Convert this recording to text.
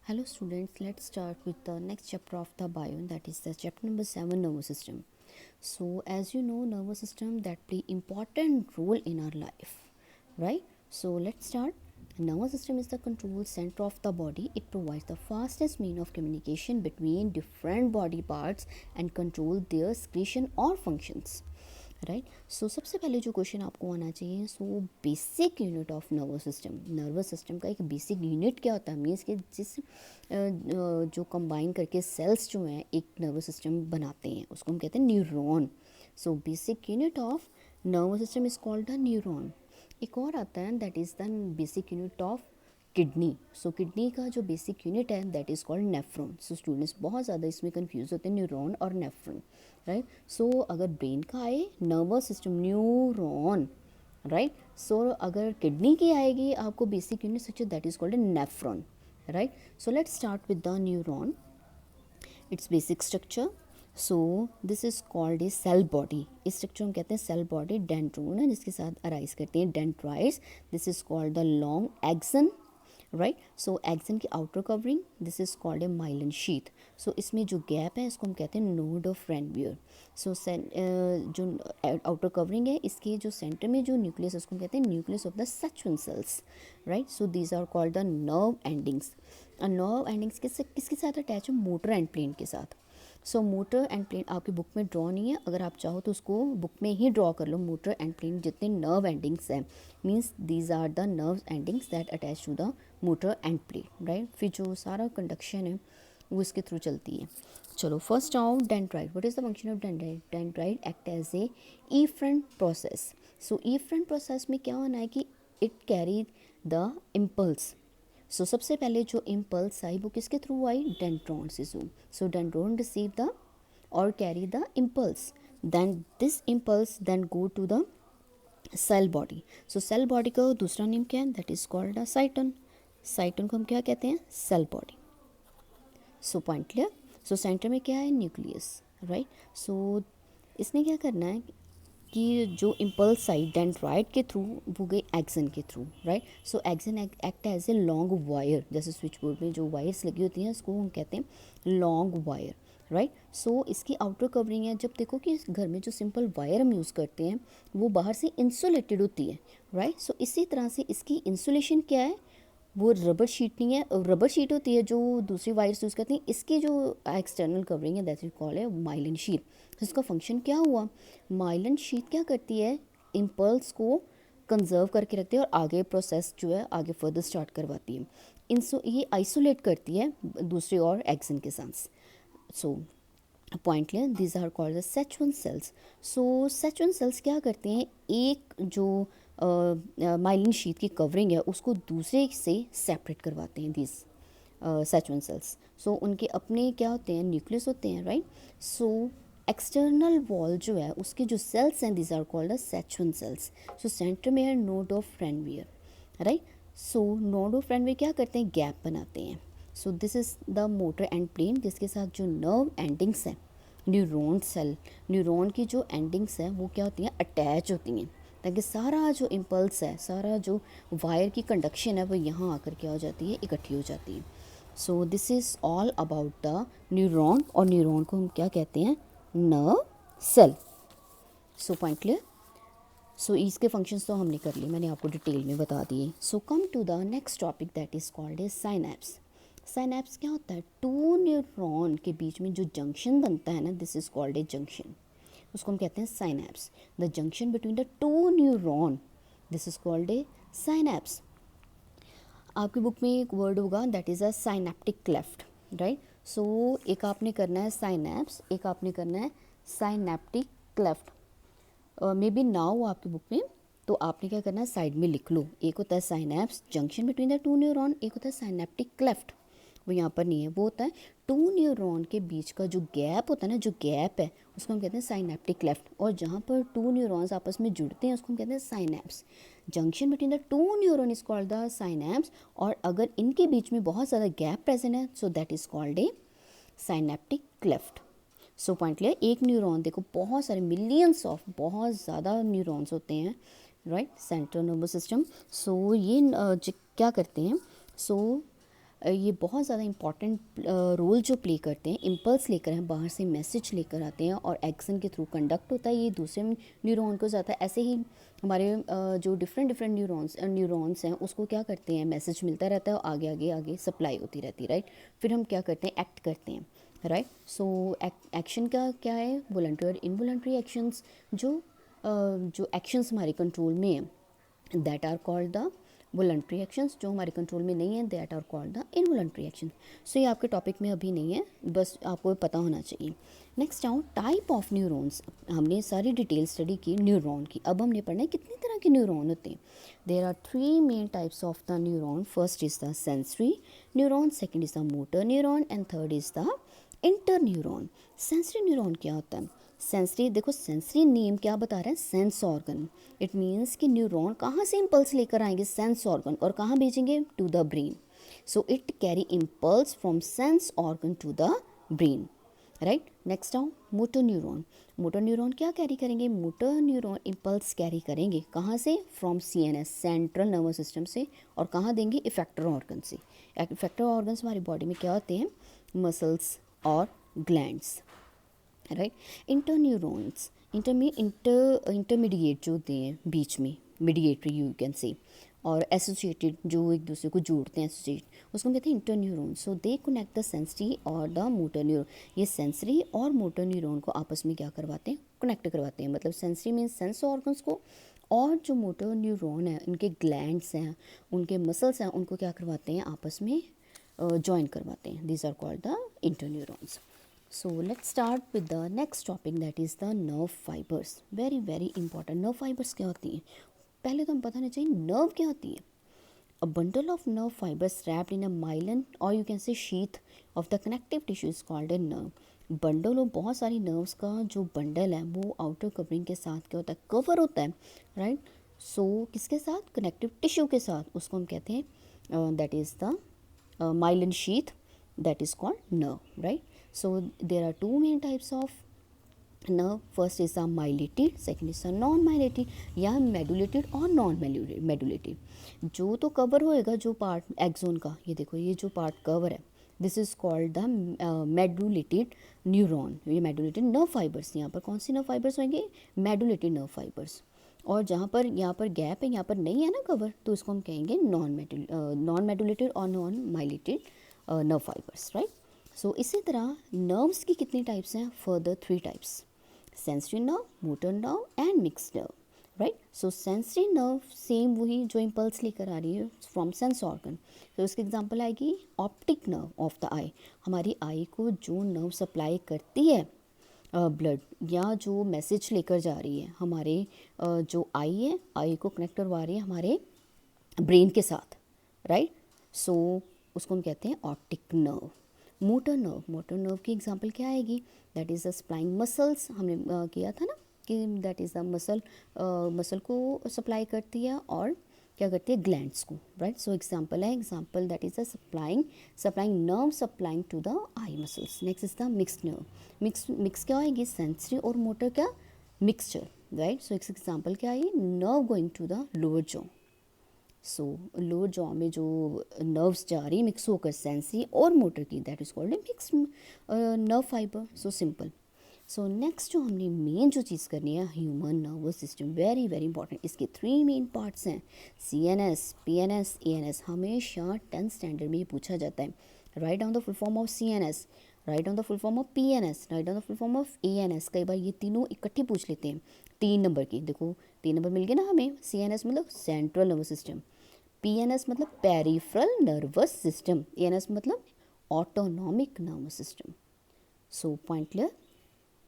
Hello students, let's start with the next chapter of the bio, that is the chapter number 7, nervous system. So as you know, nervous system that play important role in our life, right? So let's start. Nervous system is the control center of the body. It provides the fastest mean of communication between different body parts and control their secretion or functions. Right so सबसे पहले जो question आपको आना चाहिए so basic unit of nervous system का एक basic unit क्या होता है मीन्स कि जिस जो कंबाइन करके सेल्स जो हैं एक नर्वस सिस्टम बनाते हैं उसको हम कहते हैं neuron. So basic unit of nervous system is called the neuron. एक और आता है that is the basic unit of kidney. So kidney का जो बेसिक यूनिट है that is called nephron. So students बहुत ज़्यादा इसमें कंफ्यूज होते हैं न्यूरॉन और नेफ्रॉन, राइट. सो अगर ब्रेन का आए nervous system neuron, right. So अगर किडनी की आएगी आपको basic unit such that is called nephron, right. So let's start with the neuron. It's basic structure. So this is called a cell body. इस structure हम कहते हैं cell body. डेंड्रोन है जिसके साथ अराइज करते हैं dendrites. This is called the long axon, right. So axon की outer covering this is called a myelin sheath. So इसमें जो गैप है इसको हम कहते हैं नोड ऑफ रेनवियर. सो जो आउटर कवरिंग है इसके जो सेंटर में जो न्यूक्लियस है उसको हम कहते हैं nucleus of the Schwann cells, right. So these are called the nerve endings. Nerve endings किसके साथ अटैच है? मोटर एंड प्लेन के साथ. सो मोटर एंड प्लेन आपकी बुक में ड्रॉ नहीं है, अगर आप चाहो तो उसको बुक में ही ड्रॉ कर लो. मोटर एंड प्लेन जितने नर्व एंडिंग्स हैं means these are the nerve endings that attach to the motor end plate, right. फिर जो सारा कंडक्शन है वो इसके थ्रू चलती है. चलो फर्स्ट आओ dendrite. What is the function of dendrite? Dendrite act as a afferent process. So afferent process में क्या होना है कि इट कैरी द इम्पल्स. सो सबसे पहले जो इम्पल्स आई वो किसके थ्रू आई? डेंड्रॉन से. सो डेंड्रॉन रिसीव द और carry the impulse. Then this impulse then go to the cell body. So cell body का दूसरा नेम क्या है? That is called the cyton. Cyton को हम क्या कहते हैं? Cell body. So point clear. So centre में क्या है? Nucleus, right. सो इसने क्या करना है कि जो इम्पल्स आई डेंड्राइट के थ्रू वो गई एक्सन के through, right. So axon act as a long wire. जैसे स्विच बोर्ड में जो वायर्स लगी होती हैं उसको हम कहते हैं लॉन्ग वायर, राइट. सो इसकी आउटर कवरिंग है. जब देखो कि घर में जो सिंपल वायर हम यूज़ करते हैं वो बाहर से इंसुलेटेड होती है, राइट. सो इसी तरह से इसकी इंसुलेशन क्या है? वो रबर शीट नहीं है. रबर शीट होती है जो दूसरी वायर्स यूज़ करती हैं. इसकी जो एक्सटर्नल कवरिंग है दैट इज कॉल्ड है माइलिन शीट. इसका फंक्शन क्या हुआ? माइलिन शीट क्या करती है? इम्पल्स को कंजर्व करके रखती है और आगे प्रोसेस जो है आगे फर्दर स्टार्ट करवाती है. ये आइसोलेट करती है दूसरे और एक्सन के साथ. So point clear. These are called the Schwann cells. So Schwann cells क्या करते हैं? एक जो माइलिन शीट की कवरिंग है उसको दूसरे से सेपरेट करवाते हैं दीज सेचुअन सेल्स. सो उनके अपने क्या होते हैं? न्यूक्लियस होते हैं, राइट. सो एक्सटर्नल वॉल जो है उसके जो सेल्स हैं these are called the Schwann cells. So centre में है node of Ranvier, right. So node of Ranvier क्या करते हैं? गैप बनाते हैं. So this is the motor end plate जिसके साथ जो नर्व एंडिंग्स हैं न्यूरॉन सेल, न्यूरॉन की जो एंडिंग्स हैं वो क्या होती हैं? अटैच होती हैं ताकि सारा जो इम्पल्स है सारा जो वायर की कंडक्शन है वो यहाँ आकर क्या हो जाती है? इकट्ठी हो जाती है. So this is all about the neuron. और न्यूरॉन को हम क्या कहते हैं? Nerve cell. So point clear. So इसके फंक्शंस तो हमने कर लिए, मैंने आपको डिटेल में बता दिए. So come to the next topic that is called a synapse. Synapse क्या होता है? टू न्यूरॉन के बीच में जो जंक्शन बनता है ना this is called a junction. उसको हम कहते हैं synapse. The junction between the two neuron this is called a synapse. आपकी बुक में एक वर्ड होगा that is a synaptic cleft, right. So एक आपने करना है साइनैप्स, एक आपने करना है synaptic cleft. May be now आपकी बुक में तो आपने क्या करना है? साइड में लिख लो. एक होता है synapse junction between the two neuron, एक होता है साइनेप्टिक क्लेफ्ट. वो यहाँ पर नहीं है, वो होता है टू न्यूरॉन के बीच का जो गैप होता है ना, जो गैप है उसको हम कहते हैं साइनेप्टिक क्लेफ्ट. और जहाँ पर टू न्यूरॉन्स आपस में जुड़ते हैं उसको हम कहते हैं synapse. Junction between the two neuron is called the synapse. और अगर इनके बीच में बहुत ज़्यादा गैप प्रेजेंट है so that is called A synaptic cleft. So point clear. एक न्यूरॉन देखो बहुत सारे मिलियंस ऑफ बहुत ज़्यादा न्यूरॉन्स होते हैं, right. Central nervous system. So ये क्या करते हैं? सो ये बहुत ज़्यादा इंपॉर्टेंट रोल जो प्ले करते हैं, इम्पल्स लेकर हैं बाहर से, मैसेज लेकर आते हैं और एक्शन के थ्रू कंडक्ट होता है, ये दूसरे न्यूरॉन को जाता है। ऐसे ही हमारे जो डिफरेंट डिफरेंट न्यूरॉन्स हैं उसको क्या करते हैं, मैसेज मिलता रहता है और आगे आगे आगे सप्लाई होती रहती है, राइट। फिर हम क्या करते हैं, एक्ट करते हैं, राइट। सो एक्शन का क्या है, वॉलंटरी और इनवॉलंटरी एक्शंस। जो एक्शंस हमारे कंट्रोल में हैं that are called the voluntary actions, जो हमारे कंट्रोल में नहीं है that are called the involuntary action. So ये आपके टॉपिक में अभी नहीं है, बस आपको पता होना चाहिए। नेक्स्ट आओ टाइप ऑफ न्यूरॉन्स। हमने सारी डिटेल स्टडी की न्यूरॉन की, अब हमने पढ़ना है कितनी तरह के न्यूरॉन होते हैं। There are 3 main types of the neuron. First is the sensory neuron, second is the motor neuron and third is the interneuron. Sensory neuron क्या होता है, सेंसरी, देखो सेंसरी नेम क्या बता रहा है, सेंस ऑर्गन। इट मीन्स कि neuron कहाँ से इम्पल्स लेकर आएंगे, सेंस ऑर्गन, और कहाँ भेजेंगे, to the brain. So it carry impulse from sense organ to the brain, right. Next आओ मोटर न्यूरॉन। मोटर न्यूरॉन क्या कैरी करेंगे, मोटर न्यूरॉन इम्पल्स कैरी करेंगे कहाँ से, from CNS, central nervous system से, और कहाँ देंगे, इफेक्टर ऑर्गन से। इफेक्टर ऑर्गन्स हमारी बॉडी में क्या होते हैं, मसल्स और glands, right. Interneurons, intermediate जो होते हैं बीच में, मीडिएटरी यू कैन से, और एसोसिएटेड जो एक दूसरे को जोड़ते हैं, एसोसिएट, उसको कहते हैं inter neuron. So they connect the sensory और द मोटर न्यूरॉन। ये सेंसरी और मोटर न्यूरॉन को आपस में क्या करवाते हैं, कनेक्ट करवाते हैं। मतलब सेंसरी मीन्स सेंस ऑर्गन्स को, और जो मोटर न्यूरॉन है, उनके ग्लैंड्स हैं, उनके मसल्स हैं, उनको क्या करवाते हैं, आपस में जॉइन करवाते हैं। These are called the interneurons. So let's start with the next topic, that is the nerve fibers. Very very important. Nerve fibers क्या होती हैं, पहले तो हम पता नहीं चाहिए nerve क्या होती है। A bundle of nerve fibers wrapped in a myelin or you can say sheath of the connective tissue is called a nerve. Bundle और बहुत सारी नर्व्स का जो बंडल है वो आउटर कवरिंग के साथ क्या होता है, कवर होता है, राइट। सो किसके साथ, कनेक्टिव टिश्यू के साथ, उसको हम कहते हैं that is the myelin sheath, that is called nerve, right. So there are two main types of nerve. First is the myelated, second is the non myelated, या medulated और non medulated। जो तो कवर होएगा, जो part axon का, ये देखो ये जो पार्ट कवर है, this is called the medullated neuron. ये मेडुलेटेड नर्व फाइबर्स, यहाँ पर कौन सी नर्व फाइबर्स होंगे, मेडुलेटेड नर्व फाइबर्स। और जहाँ पर यहाँ पर गैप है, यहाँ पर नहीं है ना कवर, तो इसको हम कहेंगे नॉन मेडुलेटेड और non myelated nerve fibres, right. So इसी तरह नर्व्स की कितनी टाइप्स हैं, further 3 types, sensory nerve, motor nerve and mixed nerve, right. So sensory nerve same वही जो इम्पल्स लेकर आ रही है फ्रॉम सेंस ऑर्गन। तो इसकी एग्जांपल आएगी ऑप्टिक नर्व ऑफ द आई, हमारी आई को जो नर्व सप्लाई करती है ब्लड, या जो मैसेज लेकर जा रही है हमारे जो आई है, आई को कनेक्ट करवा रही है हमारे ब्रेन के साथ, राइट। सो उसको हम कहते हैं ऑप्टिक नर्व। मोटर नर्व की एग्जांपल क्या आएगी, that is the supplying muscles, हमने किया था ना कि दैट इज़ द मसल को सप्लाई करती है और क्या करती है, ग्लैंड्स को, राइट। सो एग्जांपल है, example that is the supplying nerve supplying to the eye muscles. Next is the mixed nerve. Mix क्या आएगी, सेंसरी और मोटर क्या, मिक्सचर, राइट। सो एक एग्जांपल क्या आई, nerve going to the lower jaw. So lower jaw में जो nerves जा रही मिक्स होकर सेंसरी और मोटर की, that is called A mix nerve fibre. So simple. So next जो हमने मेन जो चीज़ करनी है, human nervous system, very very important. इसके 3 मेन पार्ट्स हैं, CNS, PNS, ANS। हमेशा 10th स्टैंडर्ड में ये पूछा जाता है, write down the full form of CNS, write down the full form of PNS, write down the full form of ANS। कई बार ये तीनों इकट्ठे पूछ लेते हैं 3 नंबर की, देखो 3 नंबर मिल गए ना हमें। CNS मतलब सेंट्रल नर्वस सिस्टम, PNS मतलब पेरिफेरल नर्वस सिस्टम, ANS मतलब ऑटोनॉमिक नर्वस सिस्टम। सो पॉइंट क्लियर।